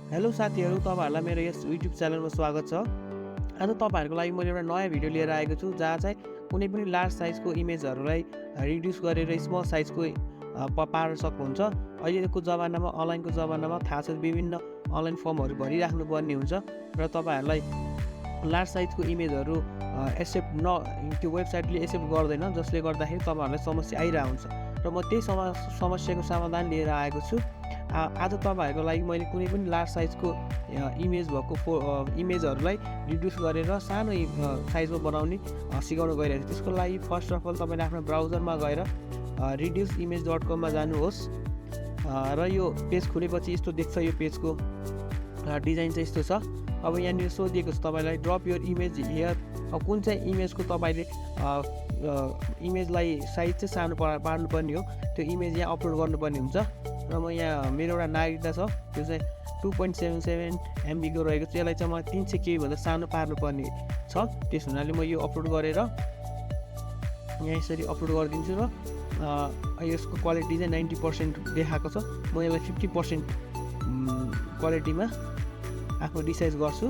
Hello साथीहरू, तपाईहरुलाई मेरो यस युट्युब च्यानलमा स्वागत छ। आज तपाईहरुको लागि मैले एउटा नयाँ भिडियो लिएर आएको छु जहाँ चाहिँ कुनै पनि लार्ज साइजको इमेजहरूलाई रिड्युस गरेर स्मल साइजको पार्न सक्नुहुन्छ। अहिलेको जमानामा अनलाइनको जमानामा थाहा छ विभिन्न अनलाइन फर्महरू भरिराख्नु पर्ने हुन्छ र तपाईहरुलाई लार्ज साइजको इमेजहरू एक्सेप्ट त्यो वेबसाइटले एक्सेप्ट गर्दैन, जसले गर्दाखेरि तपाईहरुलाई समस्या आइरहेको हुन्छ र म त्यही समस्याको समाधान लिएर आएको छु। आज तपाईहरुको लागि मैले कुनै पनि लार्ज साइजको इमेज भएको इमेजहरूलाई रिड्युस गरेर सानो साइजमा बनाउने सिकाउन गइरहेको छु। त्यसको लागि फर्स्ट अफ अल तपाईले आफ्नो ब्राउजरमा गएर reduceimage.com मा जानुहोस् र यो पेज खुलेपछि यस्तो देख्छ। यो पेजको डिजाइन चाहिँ यस्तो छ। अब यहाँनिर सोधिएको छ तपाईलाई ड्रप योर इमेज हियर। अब कुन चाहिँ इमेजको तपाईले इमेजलाई साइज चाहिँ सानो पार्नुपर्ने हो, त्यो इमेज यहाँ अपलोड गर्नुपर्ने हुन्छ। र म यहाँ मेरो एउटा नागरिकता छ, त्यो चाहिँ 2.77 MB को रहेको छ। यसलाई चाहिँ म 300 KB भन्दा सानो पार्नुपर्ने छ। त्यस हुनाले म यो अपलोड गरेर यहाँ यसरी अपलोड गरिदिन्छु र यसको क्वालिटी चाहिँ 90% देखाएको छ। म यसलाई 50% क्वालिटीमा आफ्नो रिसाइज गर्छु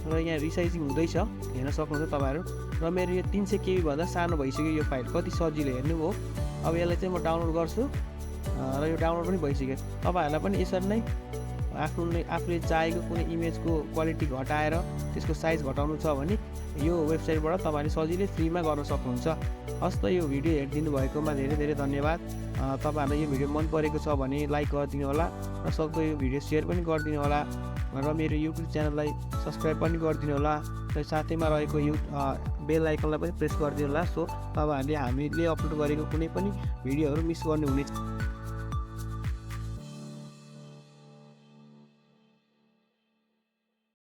र यहाँ रिसाइजिङ हुँदैछ, हेर्न सक्नुहुन्छ तपाईहरु। र मेरो यो 300 KB भन्दा सानो भइसक्यो यो फाइल। कति सजिलो हेर्नु हो। अब यसलाई चाहिँ म डाउनलोड गर्छु र यो डाउनलोड पनि भइसक्यो। तपाईहरुलाई पनि यसरी नै आफूले चाहेको कुनै इमेजको क्वालिटी घटाएर त्यसको साइज घटाउनु छ भने यो वेबसाइटबाट तपाईले सजिलै फ्रीमा गर्न सक्नुहुन्छ। हस् त, यो भिडियो हेरिदिनु भएकोमा धेरै धेरै धन्यवाद। तपाईहरुलाई यो भिडियो मन परेको छ भने लाइक गरिदिनु होला र सक्दो यो भिडियो सेयर पनि गरिदिनु होला र मेरो युट्युब च्यानललाई सब्स्क्राइब पनि गरिदिनु होला र साथैमा रहेको बेल आइकनलाई पनि प्रेस गरिदिनु होला। सो तपाईहरुले हामीले अपलोड गरेको कुनै पनि भिडियोहरू मिस गर्नु हुने